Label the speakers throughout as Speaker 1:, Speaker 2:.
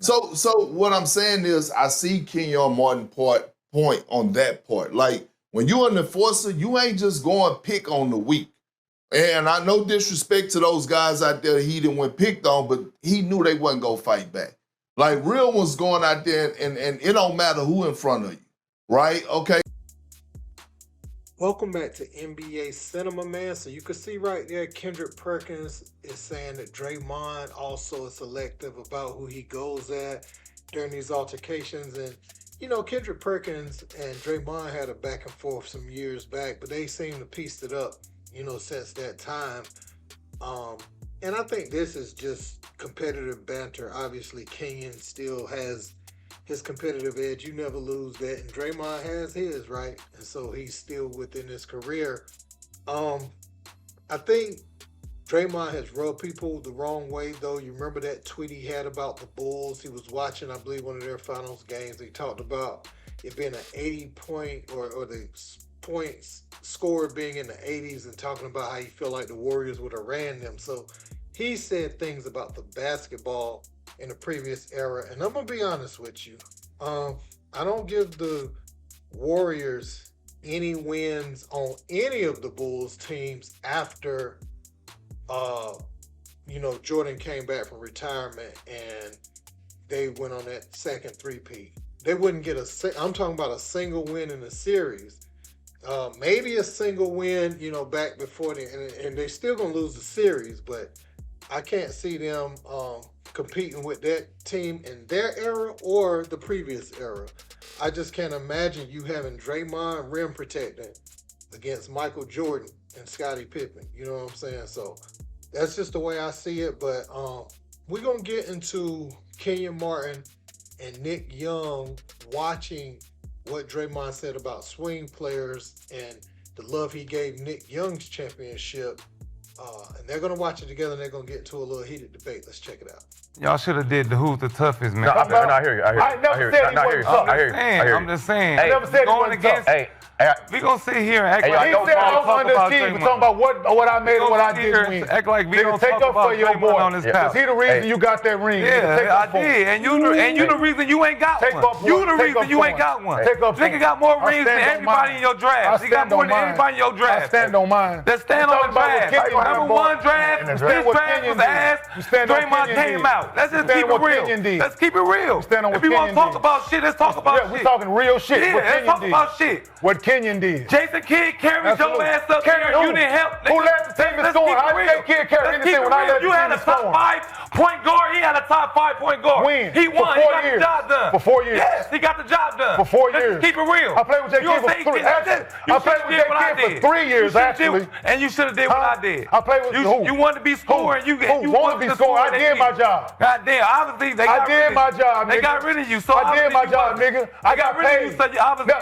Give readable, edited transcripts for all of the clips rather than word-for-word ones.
Speaker 1: So what I'm saying is, I see Kenyon Martin point on that part. Like when you're an enforcer, you ain't just going pick on the weak. And I no disrespect to those guys out there he didn't went picked on, but he knew they wasn't gonna fight back. Like real ones going out there and it don't matter who in front of you, right? Okay.
Speaker 2: Welcome back to NBA Cinema, man. So you can see right there, Kendrick Perkins is saying that Draymond also is selective about who he goes at during these altercations. And, you know, Kendrick Perkins and Draymond had a back and forth some years back, but they seem to piece it up, you know, since that time. And I think this is just competitive banter. Obviously, Kenyon still has his competitive edge. You never lose that. And Draymond has his, right? And so he's still within his career. I think Draymond has rubbed people the wrong way, though. You remember that tweet he had about the Bulls? He was watching, I believe, one of their finals games. He talked about it being an 80-point or the points score being in the 80s and talking about how he felt like the Warriors would have ran them. So he said things about the basketball in the previous era, and I'm gonna be honest with you. I don't give the Warriors any wins on any of the Bulls teams after, you know, Jordan came back from retirement and they went on that second three-peat. They wouldn't get I'm talking about a single win in a series. Maybe a single win, you know, back before and they're still gonna lose the series, but I can't see them competing with that team in their era or the previous era. I just can't imagine you having Draymond rim protecting against Michael Jordan and Scottie Pippen. You know what I'm saying? So that's just the way I see it. But we're going to get into Kenyon Martin and Nick Young watching what Draymond said about swing players and the love he gave Nick Young's championship. And they're going to watch it together and they're going to get into a little heated debate. Let's check it out.
Speaker 3: Y'all should have did the who's the toughest, man.
Speaker 4: No, I hear you.
Speaker 5: I never said he wasn't tough.
Speaker 3: I'm just saying.
Speaker 5: I never said he wasn't tough.
Speaker 3: We gonna sit here and act
Speaker 5: He
Speaker 3: like
Speaker 5: said I was under his team. We're talking about what I made and what I didn't win.
Speaker 3: Act like we don't
Speaker 5: take
Speaker 3: talk
Speaker 5: up
Speaker 3: about
Speaker 5: for your boy.
Speaker 3: on this
Speaker 5: Because he the reason you got that ring.
Speaker 3: Yeah, I did. And you the reason you ain't got one. You the reason you ain't got one. Nigga got more rings than everybody in your draft. He got more than everybody in your draft.
Speaker 5: I stand on mine.
Speaker 3: Let's stand on the draft. Number one draft. This draft was ass. Draymond came out. Let's just keep it real. Let's keep it real. If we want to talk about shit, let's talk about shit.
Speaker 5: We're talking real shit.
Speaker 3: Yeah, let's talk about shit.
Speaker 5: What Kenyon did.
Speaker 3: Jason Kidd carried your ass up there. You didn't help.
Speaker 5: Who let the team score? How did Kidd carry anything when I let the team score?
Speaker 3: You had a top 5-point guard. He had a top 5-point guard.
Speaker 5: When?
Speaker 3: He won. He got the job done.
Speaker 5: For 4 years.
Speaker 3: Yes, he got the job done.
Speaker 5: For 4 years.
Speaker 3: Let's keep it real.
Speaker 5: I played with J. Kidd for 3 years. I played with J. Kidd for 3 years, actually.
Speaker 3: And you should have did what I did.
Speaker 5: I played with who?
Speaker 3: You wanted to be scoring. You
Speaker 5: wanted to be scoring. I did my job.
Speaker 3: Goddamn. Obviously, they got rid of you.
Speaker 5: I did my job, nigga.
Speaker 3: They got rid of you. So
Speaker 5: I did my job, nigga. I got paid.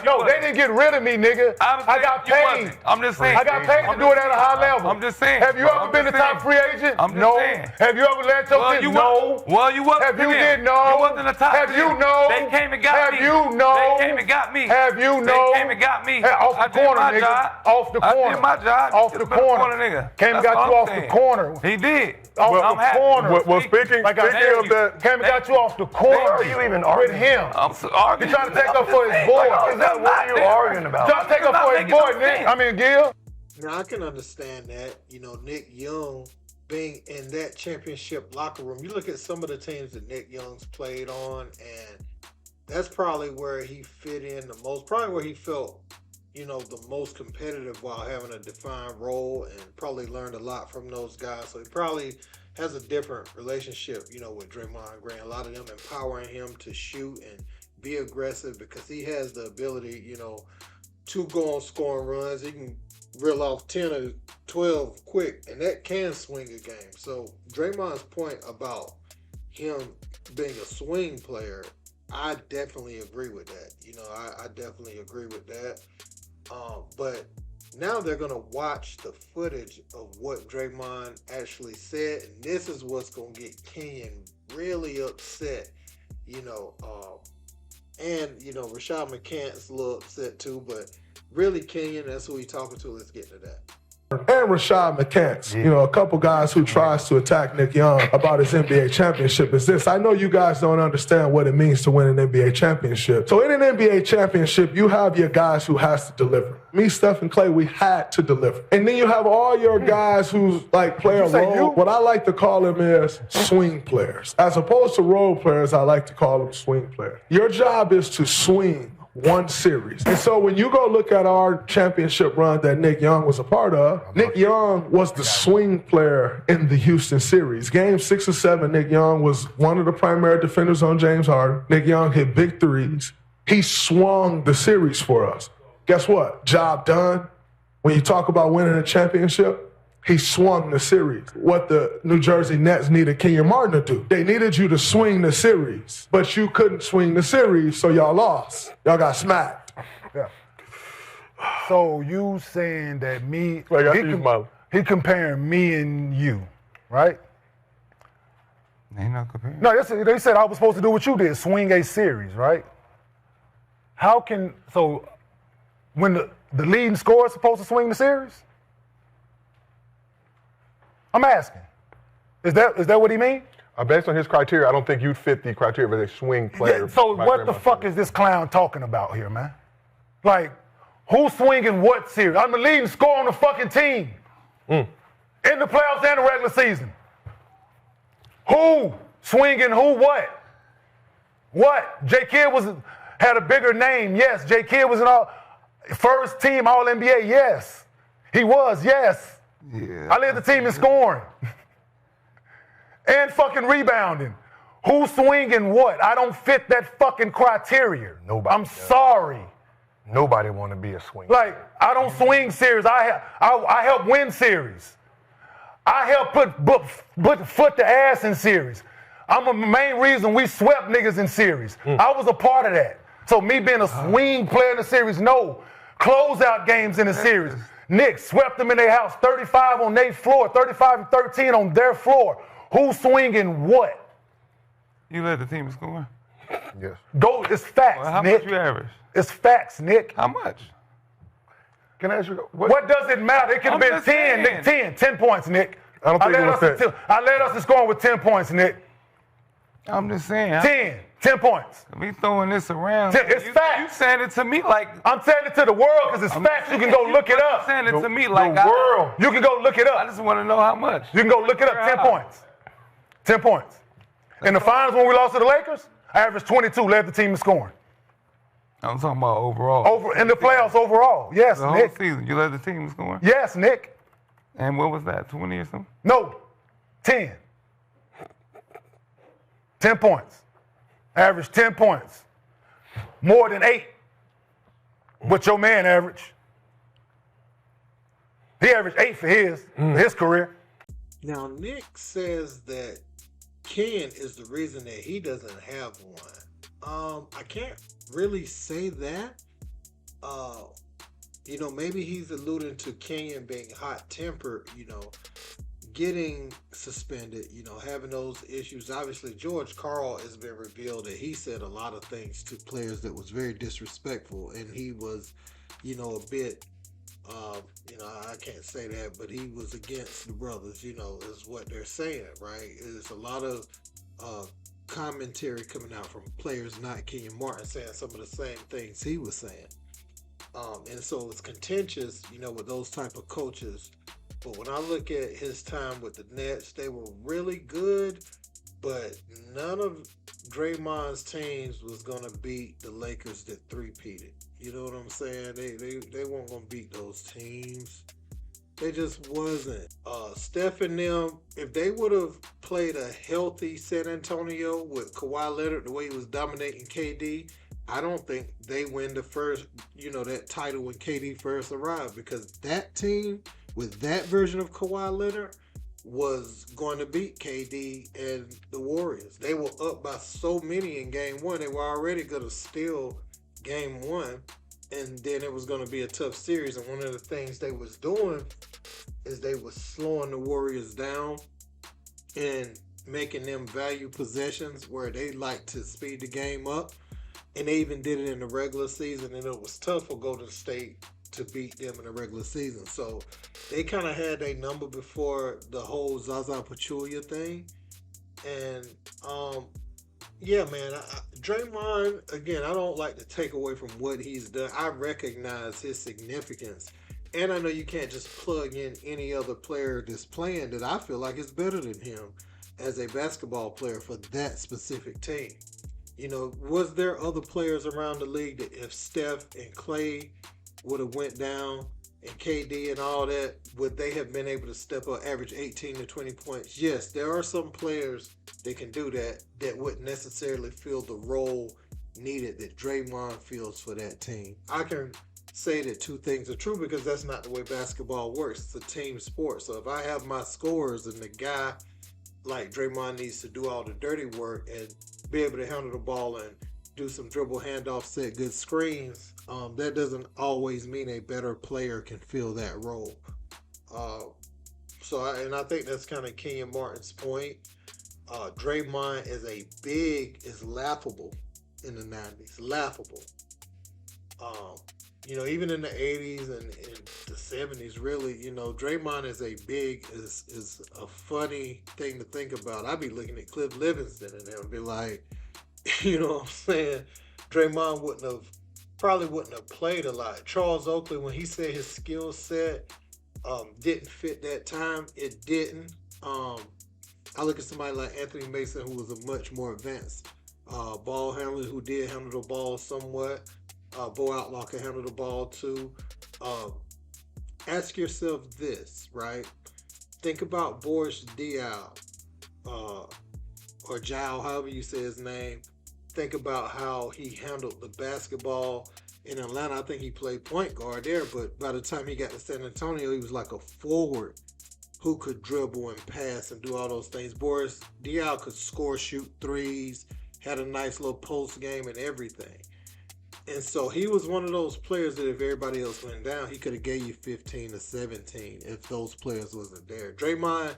Speaker 5: No, they didn't get rid of me, nigga. I got paid.
Speaker 3: I'm just saying.
Speaker 5: I got paid to do it at a high level.
Speaker 3: I'm just saying.
Speaker 5: Have you ever been a top free agent?
Speaker 3: No.
Speaker 5: Have you ever led your team? No.
Speaker 3: Well, you wasn't.
Speaker 5: Have you did no?
Speaker 3: You wasn't a top.
Speaker 5: Have you no?
Speaker 3: They came and got me.
Speaker 5: Have you no?
Speaker 3: They came and got me.
Speaker 5: Have you no?
Speaker 3: They came and got me.
Speaker 5: Off the corner, nigga. Off the corner.
Speaker 3: I did my job.
Speaker 5: Off the corner,
Speaker 3: nigga.
Speaker 5: Came and got you off the corner.
Speaker 3: He did.
Speaker 5: Off the corner.
Speaker 4: Well, speaking of that,
Speaker 5: came and got you off the corner.
Speaker 4: Are you even
Speaker 5: with him?
Speaker 3: I'm arguing.
Speaker 5: He's trying to take up for his boy.
Speaker 4: What are you arguing about?
Speaker 5: Trying to take up for his boy, Nick. I mean, Gil.
Speaker 2: Now, I can understand that, you know, Nick Young being in that championship locker room. You look at some of the teams that Nick Young's played on, and that's probably where he fit in the most, probably where he felt, you know, the most competitive while having a defined role, and probably learned a lot from those guys. So he probably has a different relationship, you know, with Draymond Green. A lot of them empowering him to shoot and be aggressive because he has the ability, you know, to go on scoring runs. He can reel off 10 or 12 quick, and that can swing a game. So Draymond's point about him being a swing player, I definitely agree with that. You know, I definitely agree with that. But now they're going to watch the footage of what Draymond actually said, and this is what's going to get Kenyon really upset, you know. And, you know, Rashad McCants a little upset too, but really Kenyon, that's who he's talking to. Let's get to that.
Speaker 6: and Rashad McCants, a couple guys who tries to attack Nick Young about his NBA championship is this. I know you guys don't understand what it means to win an NBA championship. So in an NBA championship, you have your guys who has to deliver. Me, Steph, and Clay, we had to deliver. And then you have all your guys who play a role. What I like to call them is swing players. As opposed to role players, I like to call them swing players. Your job is to swing one series. And so when you go look at our championship run that Nick Young was a part of, Nick Young was the swing player in the Houston series. Game 6 or 7, Nick Young was one of the primary defenders on James Harden. Nick Young hit big threes. He swung the series for us. Guess what? Job done. When you talk about winning a championship, he swung the series. What the New Jersey Nets needed Kenyon Martin to do. They needed you to swing the series, but you couldn't swing the series, so y'all lost. Y'all got smacked.
Speaker 5: Yeah. So you saying that he comparing me and you, right?
Speaker 3: They not comparing.
Speaker 5: No, they said I was supposed to do what you did, swing a series, right? When the leading scorer is supposed to swing the series? I'm asking. Is that what he mean?
Speaker 4: Based on his criteria, I don't think you'd fit the criteria of a swing player.
Speaker 5: Yeah, so what the fuck is this clown talking about here, man? Like, who's swinging what series? I'm the leading scorer on the fucking team. In the playoffs and the regular season. Who swinging who what? What? J. Kidd had a bigger name, yes. J. Kidd was first team All-NBA, yes. He was, yes.
Speaker 3: Yeah.
Speaker 5: I led the team in scoring. And fucking rebounding. Who's swinging what? I don't fit that fucking criteria. I'm sorry.
Speaker 4: Nobody want to be a swing.
Speaker 5: Like, I don't swing series. I help win series. I help put foot to ass in series. I'm the main reason we swept niggas in series. I was a part of that. So me being a swing player in the series, no. Closeout games in the series. Knicks swept them in their house, 35 on their floor, 35-13 on their floor. Who's swinging what?
Speaker 3: You led the team in scoring?
Speaker 4: Yes.
Speaker 5: It's facts,
Speaker 3: Well, how
Speaker 5: Nick.
Speaker 3: much you average?
Speaker 5: It's facts, Nick.
Speaker 3: How much?
Speaker 4: Can I ask you
Speaker 5: what does it matter? It could have been 10, Nick. 10 points, Nick.
Speaker 4: I don't think it was that.
Speaker 5: I led us in scoring with 10 points, Nick.
Speaker 3: I'm just saying.
Speaker 5: 10 points.
Speaker 3: We throwing this around.
Speaker 5: It's facts.
Speaker 3: You saying it to me like...
Speaker 5: I'm saying it to the world because it's facts. You can go look it up.
Speaker 3: You saying it to me like...
Speaker 5: The world. You can go look it up.
Speaker 3: I just want to know how much.
Speaker 5: You can go look it up. 10 points. 10 points. In the finals when we lost to the Lakers, I averaged 22, led the team in scoring.
Speaker 3: I'm talking about overall.
Speaker 5: In the playoffs overall. Yes,
Speaker 3: the whole
Speaker 5: Nick.
Speaker 3: season, you led the team in scoring?
Speaker 5: Yes, Nick.
Speaker 3: And what was that, 20 or something?
Speaker 5: No, 10. 10 points. Average 10 points. More than 8. What your man averaged. He averaged 8 for his career.
Speaker 2: Now, Nick says that Ken is the reason that he doesn't have one. I can't really say that. Maybe he's alluding to Kenyon being hot-tempered, getting suspended, having those issues. Obviously, George Karl has been revealed that he said a lot of things to players that was very disrespectful, and he was, a bit, I can't say that, but he was against the brothers, is what they're saying, right? There's a lot of commentary coming out from players, not Kenyon Martin, saying some of the same things he was saying. And so it's contentious, with those type of coaches. But when I look at his time with the Nets, they were really good, but none of Draymond's teams was going to beat the Lakers that three-peated. You know what I'm saying? They weren't going to beat those teams. They just wasn't. Steph and them, if they would have played a healthy San Antonio with Kawhi Leonard the way he was dominating KD, I don't think they win the first, that title when KD first arrived, because that team with that version of Kawhi Leonard was going to beat KD and the Warriors. They were up by so many in game one. They were already going to steal game one, and then it was going to be a tough series. And one of the things they was doing is they was slowing the Warriors down and making them value possessions where they like to speed the game up. And they even did it in the regular season, and it was tough for Golden State to beat them in the regular season. So they kind of had a number before the whole Zaza Pachulia thing. And yeah, man, Draymond, again, I don't like to take away from what he's done. I recognize his significance. And I know you can't just plug in any other player that's playing that I feel like is better than him as a basketball player for that specific team. You know, was there other players around the league that if Steph and Clay would have went down and KD and all that, would they have been able to step up, average 18 to 20 points? Yes, there are some players that can do that wouldn't necessarily fill the role needed that Draymond feels for that team. I can say that two things are true because that's not the way basketball works. It's a team sport. So if I have my scores and the guy like Draymond needs to do all the dirty work and be able to handle the ball and do some dribble handoff, set good screens, that doesn't always mean a better player can fill that role. I think that's kind of Kenyon Martin's point. Draymond is laughable in the 90s. Laughable. You know, even in the 80s and in the 70s, really, you know, Draymond is a funny thing to think about. I'd be looking at Cliff Livingston and be like, you know what I'm saying? Draymond probably wouldn't have played a lot. Charles Oakley, when he said his skill set didn't fit that time, it didn't. I look at somebody like Anthony Mason, who was a much more advanced ball handler, who did handle the ball somewhat. Bo Outlaw can handle the ball too. Ask yourself this, right? Think about Boris Diaw, or Jao, however you say his name. Think about how he handled the basketball in Atlanta. I think he played point guard there, but by the time he got to San Antonio, he was like a forward who could dribble and pass and do all those things. Boris Diaw could score, shoot threes, had a nice little post game and everything. And so he was one of those players that if everybody else went down, he could have gave you 15 to 17 if those players wasn't there. Draymond,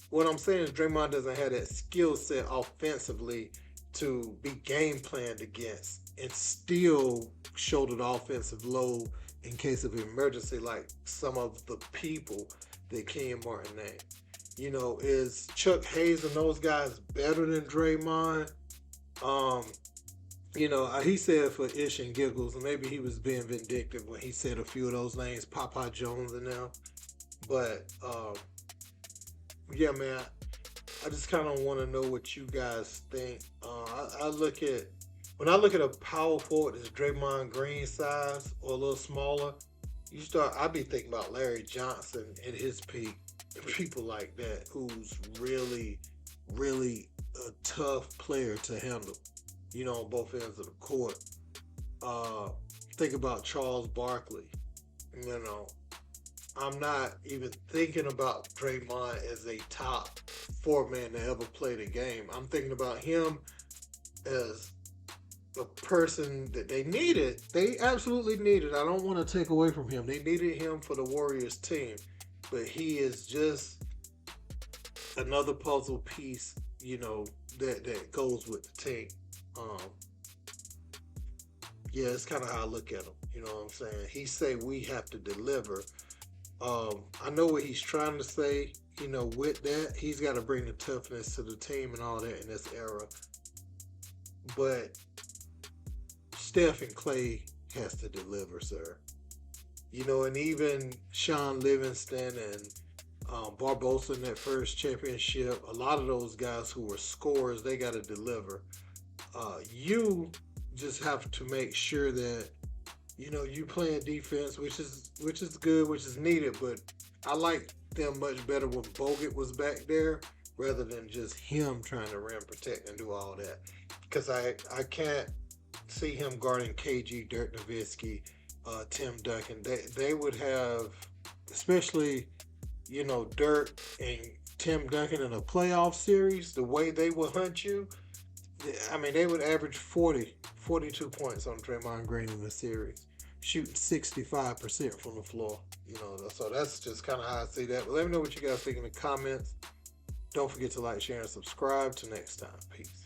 Speaker 2: what I'm saying is Draymond doesn't have that skill set offensively to be game planned against and still shoulder the offensive load in case of emergency like some of the people that Kenyon Martin named. You know, is Chuck Hayes and those guys better than Draymond? You know, he said for ish and giggles, and maybe he was being vindictive when he said a few of those names, Papa Jones and them. But, yeah, man, I just kind of want to know what you guys think. When I look at a power forward that's Draymond Green size or a little smaller, I'd be thinking about Larry Johnson at his peak, and people like that, who's really, really a tough player to handle. You know, on both ends of the court. Think about Charles Barkley. You know, I'm not even thinking about Draymond as a top 4-man to ever play the game. I'm thinking about him as a person that they needed. They absolutely needed. I don't want to take away from him. They needed him for the Warriors team. But he is just another puzzle piece, you know, that goes with the team. Yeah, it's kind of how I look at him. You know what I'm saying? He say we have to deliver. I know what he's trying to say. You know, with that, he's got to bring the toughness to the team and all that in this era. But Steph and Clay has to deliver, sir. You know, and even Sean Livingston and Barbosa in that first championship, a lot of those guys who were scorers, they got to deliver. You just have to make sure that, you know, you playing defense, which is good, which is needed, but I like them much better when Bogut was back there rather than just him trying to rim protect and do all that. Because I can't see him guarding KG, Dirk Nowitzki, Tim Duncan. They would have, especially, you know, Dirk and Tim Duncan in a playoff series, the way they will hunt you, I mean, they would average 42 points on Draymond Green in the series, shooting 65% from the floor. You know, so that's just kind of how I see that. But let me know what you guys think in the comments. Don't forget to like, share, and subscribe. Till next time. Peace.